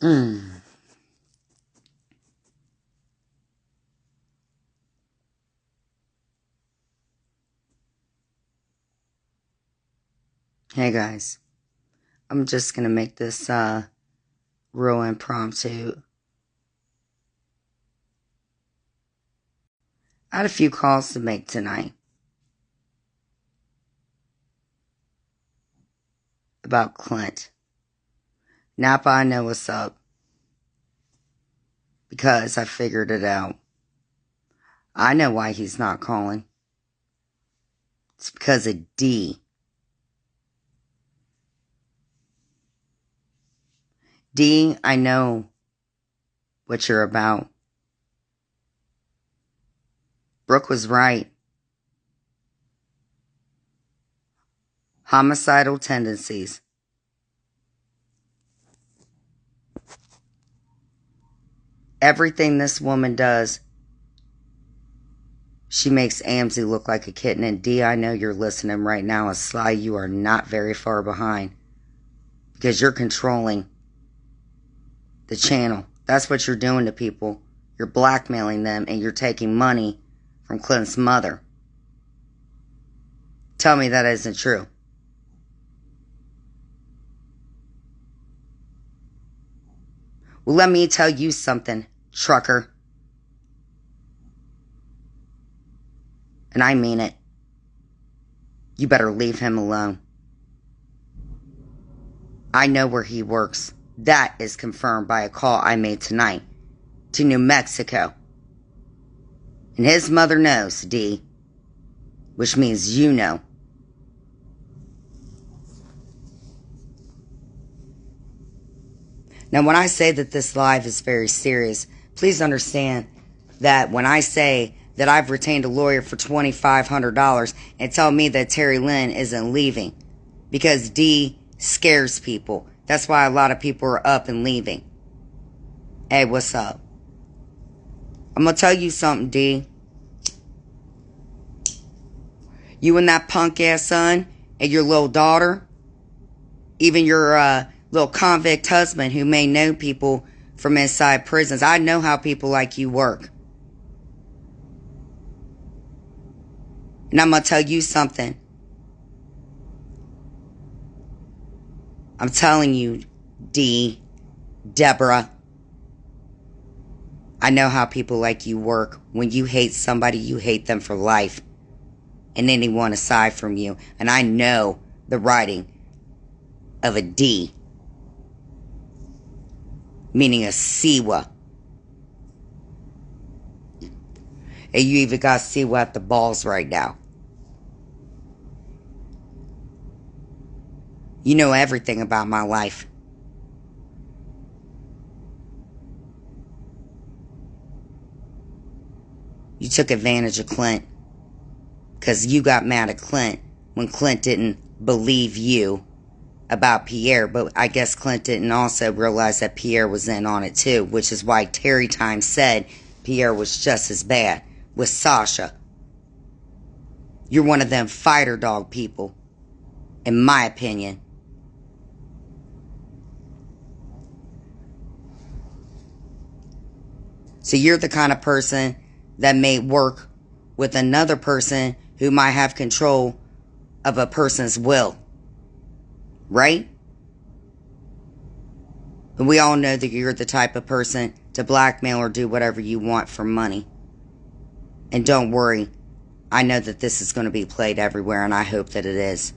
Mm. Hey guys, I'm just gonna make this real impromptu. I had a few calls to make tonight about Clint. Napa, I know what's up because I figured it out. I know why he's not calling. It's because of D. D, I know what you're about. Brooke was right. Homicidal tendencies. Everything this woman does, she makes Amzie look like a kitten. And D, I know you're listening right now. And Sly, you are not very far behind because you're controlling the channel. That's what you're doing to people. You're blackmailing them and you're taking money from Clint's mother. Tell me that isn't true. Well, let me tell you something, trucker. And I mean it. You better leave him alone. I know where he works. That is confirmed by a call I made tonight to New Mexico. And his mother knows, D. Which means you know. Now, when I say that this live is very serious, please understand that when I say that I've retained a lawyer for $2,500 and tell me that Terry Lynn isn't leaving because D scares people. That's why a lot of people are up and leaving. Hey, what's up? I'm going to tell you something, D. You and that punk ass son and your little daughter, even your little convict husband who may know people from inside prisons. I know how people like you work. And I'm going to tell you something. I'm telling you, D, Deborah, I know how people like you work. When you hate somebody, you hate them for life. And anyone aside from you. And I know the writing of a D, meaning a Siwa. And you even got Siwa at the balls right now. You know everything about my life. You took advantage of Clint because you got mad at Clint when Clint didn't believe you about Pierre. But I guess Clint didn't also realize that Pierre was in on it too, which is why Terry Time said Pierre was just as bad with Sasha. You're one of them fighter dog people, in my opinion. So you're the kind of person that may work with another person who might have control of a person's will. Right? And we all know that you're the type of person to blackmail or do whatever you want for money. And don't worry, I know that this is going to be played everywhere, and I hope that it is.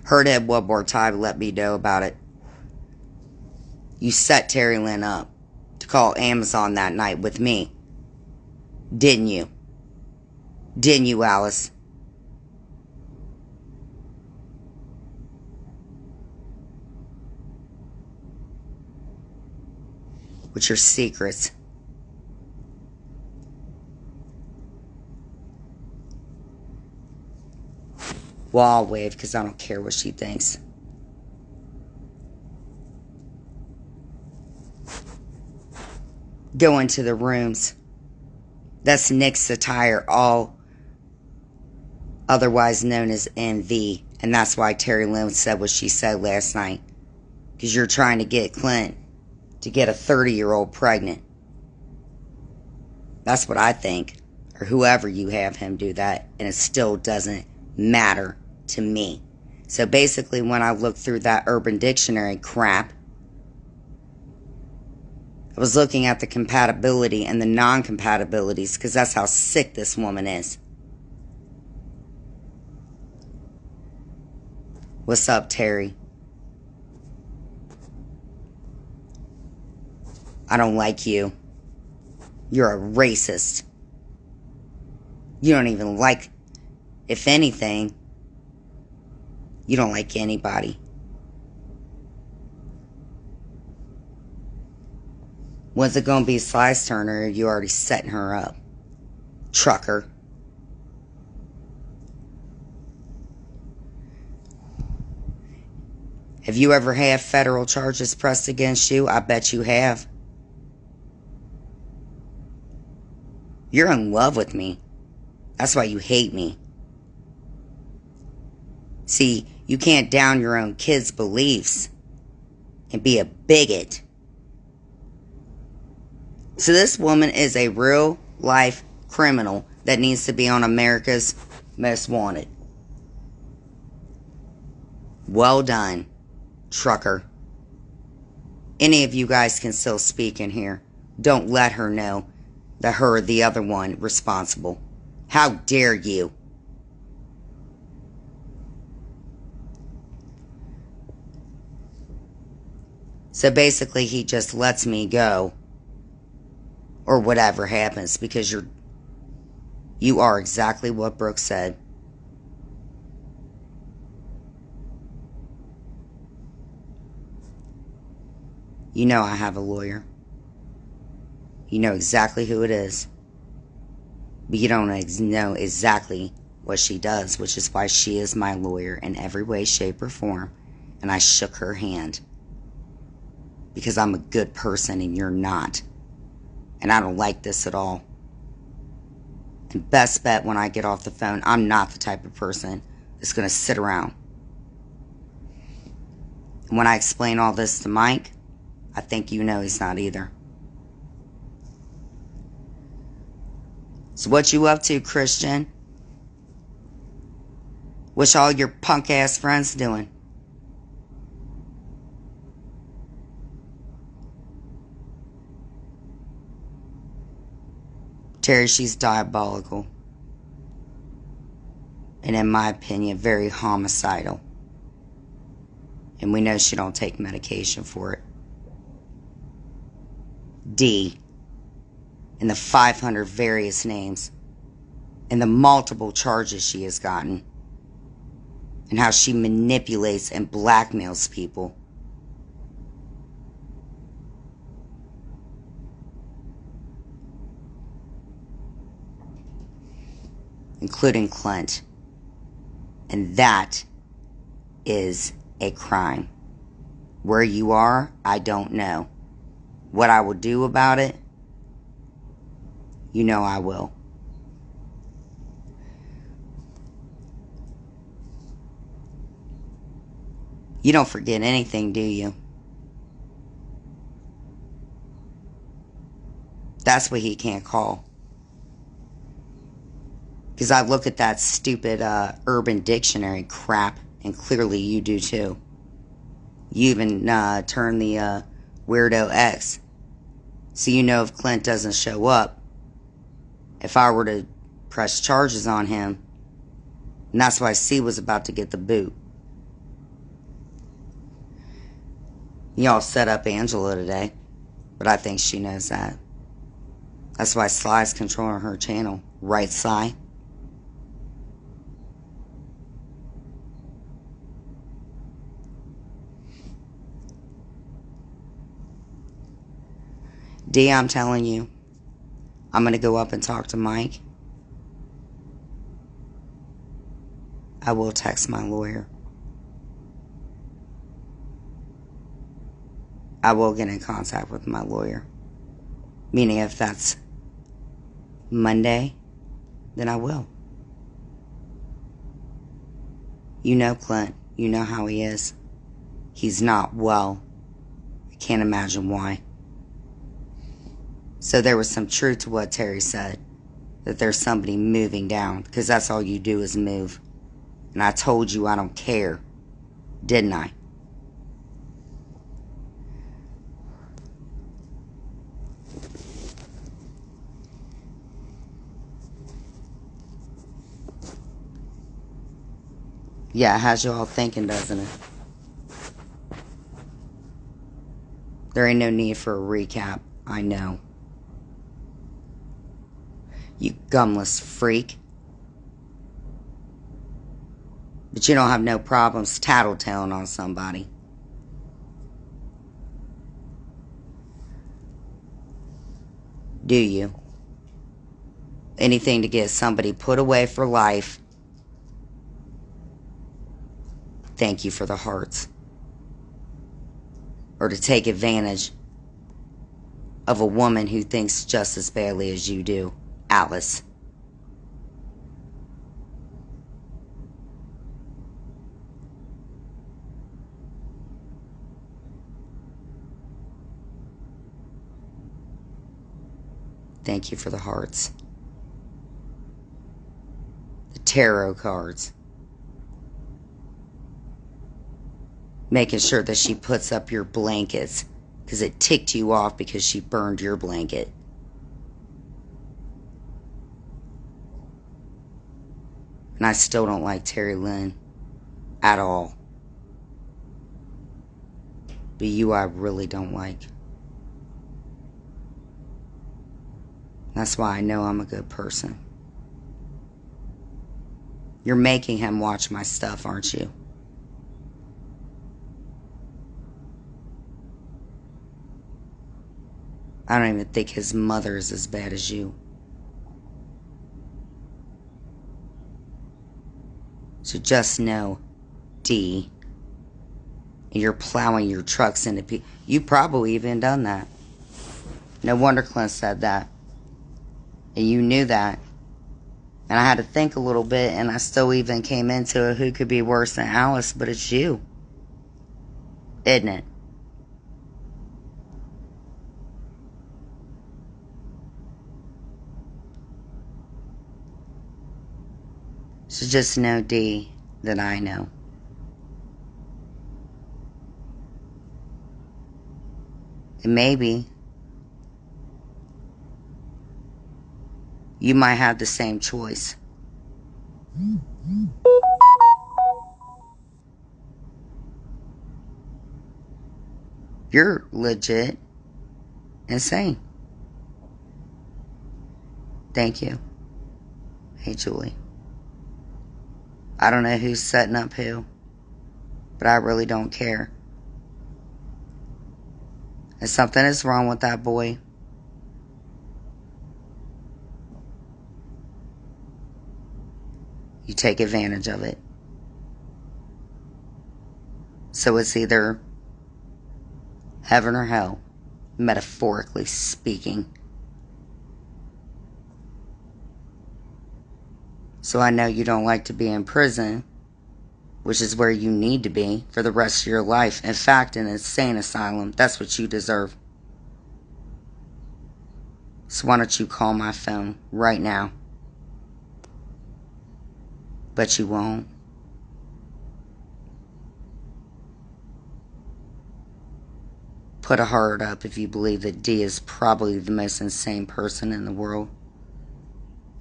Heard it one more time, let me know about it. You set Terry Lynn up to call Amazon that night with me. Didn't you? Didn't you, Alice? With your secrets. Well, I'll wave because I don't care what she thinks. Go into the rooms. That's Nick's attire all otherwise known as NV. And that's why Terry Lynn said what she said last night. Because you're trying to get Clint to get a 30-year-old pregnant. That's what I think. Or whoever you have him do that. And it still doesn't matter to me. So basically, when I looked through that Urban Dictionary crap, I was looking at the compatibility and the non-compatibilities, because that's how sick this woman is. What's up, Terry? I don't like you. You're a racist. You don't even like, if anything, you don't like anybody. When's it gonna be Sly's turn, or are you already setting her up? Trucker. Have you ever had federal charges pressed against you? I bet you have. You're in love with me. That's why you hate me. See, you can't down your own kids' beliefs and be a bigot. So this woman is a real life criminal that needs to be on America's Most Wanted. Well done, trucker. Any of you guys can still speak in here. Don't let her know that her or the other one responsible. How dare you? So basically, he just lets me go, or whatever happens, because you are exactly what Brooke said. You know I have a lawyer. You know exactly who it is. But you don't know exactly what she does, which is why she is my lawyer in every way, shape, or form. And I shook her hand. Because I'm a good person and you're not. And I don't like this at all. And best bet when I get off the phone, I'm not the type of person that's going to sit around. And when I explain all this to Mike, I think you know he's not either. So what you up to, Christian? What's all your punk ass friends doing? Terry, she's diabolical. And in my opinion, very homicidal. And we know she don't take medication for it. D. And the 500 various names. And the multiple charges she has gotten. And how she manipulates and blackmails people. Including Clint. And that is a crime. Where you are, I don't know. What I will do about it, you know I will. You don't forget anything, do you? That's what he can't call. Because I look at that stupid Urban Dictionary crap, and clearly you do too. You even turn the Weirdo X. So you know if Clint doesn't show up, if I were to press charges on him, and that's why C was about to get the boot. Y'all set up Angela today, but I think she knows that. That's why Sly's controlling her channel. Right, Sly? D, I'm telling you, I'm going to go up and talk to Mike. I will text my lawyer. I will get in contact with my lawyer. Meaning if that's Monday, then I will. You know Clint. You know how he is. He's not well. I can't imagine why. So there was some truth to what Terry said, that there's somebody moving down, because that's all you do is move. And I told you I don't care, didn't I? Yeah, it has you all thinking, doesn't it? There ain't no need for a recap, I know. You gumless freak. But you don't have no problems tattletaling on somebody. Do you? Anything to get somebody put away for life. Thank you for the hearts. Or to take advantage of a woman who thinks just as badly as you do, Alice. Thank you for the hearts. The tarot cards. Making sure that she puts up your blankets, because it ticked you off because she burned your blanket. And I still don't like Terry Lynn at all. But you I really don't like. That's why I know I'm a good person. You're making him watch my stuff, aren't you? I don't even think his mother is as bad as you. So just know, D, you're plowing your trucks into people. You probably even done that. No wonder Clint said that. And you knew that. And I had to think a little bit, and I still even came into it, who could be worse than Alice, but it's you. Isn't it? So just know, D, that I know. And maybe you might have the same choice. You're legit insane. Thank you. Hey, Julie. I don't know who's setting up who, but I really don't care. If something is wrong with that boy, you take advantage of it. So it's either heaven or hell, metaphorically speaking. So I know you don't like to be in prison, which is where you need to be for the rest of your life. In fact, an insane asylum. That's what you deserve. So why don't you call my phone right now? But you won't. Put a heart up if you believe that D is probably the most insane person in the world.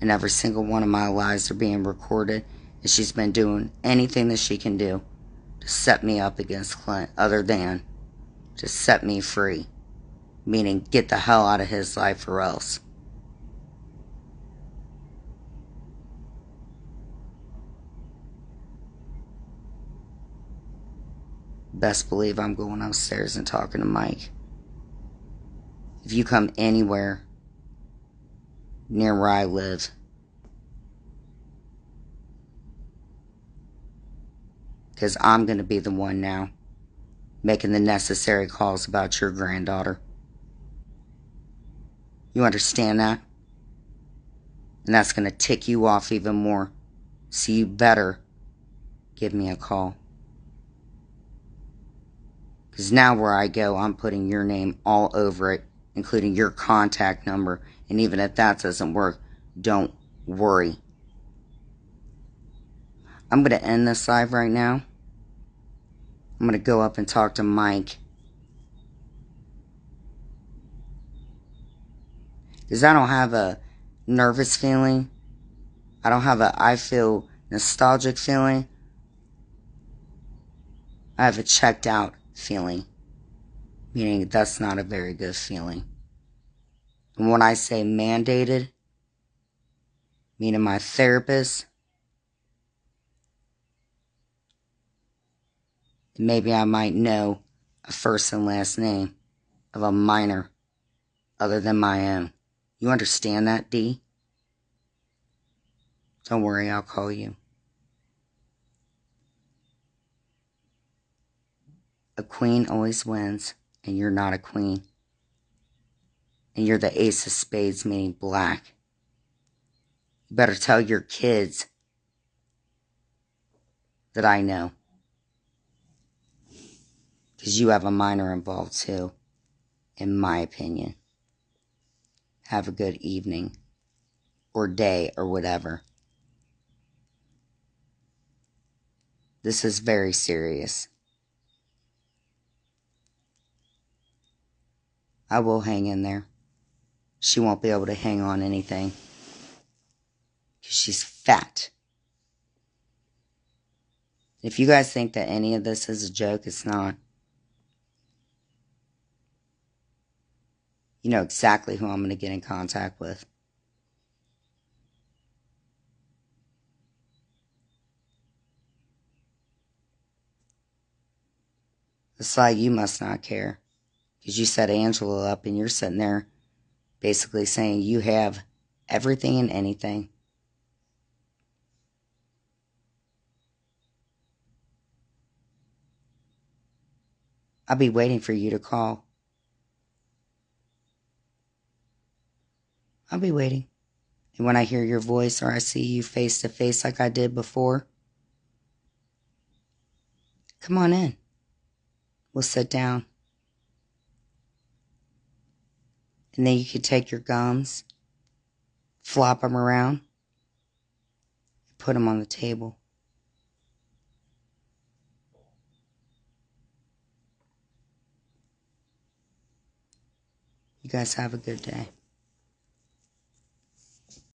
And every single one of my lies are being recorded. And she's been doing anything that she can do to set me up against Clint, other than to set me free. Meaning, get the hell out of his life or else. Best believe I'm going upstairs and talking to Mike. If you come anywhere near where I live, because I'm going to be the one now making the necessary calls about your granddaughter. You understand that? And that's going to tick you off even more. So you better give me a call. Because now where I go, I'm putting your name all over it, including your contact number. And even if that doesn't work, don't worry. I'm going to end this live right now. I'm going to go up and talk to Mike. Because I don't have a nervous feeling. I don't have I feel nostalgic feeling. I have a checked out feeling. Meaning that's not a very good feeling. And when I say mandated, meaning my therapist, maybe I might know a first and last name of a minor other than my own. You understand that, D? Don't worry, I'll call you. A queen always wins, and you're not a queen. And you're the ace of spades, meaning black. You better tell your kids that I know. Because you have a minor involved too, in my opinion. Have a good evening, or day, or whatever. This is very serious. I will hang in there. She won't be able to hang on anything. Because she's fat. If you guys think that any of this is a joke, it's not. You know exactly who I'm going to get in contact with. It's like you must not care. Because you set Angela up and you're sitting there basically saying you have everything and anything. I'll be waiting for you to call. I'll be waiting. And when I hear your voice or I see you face to face like I did before, come on in. We'll sit down. And then you can take your gums, flop them around, and put them on the table. You guys have a good day.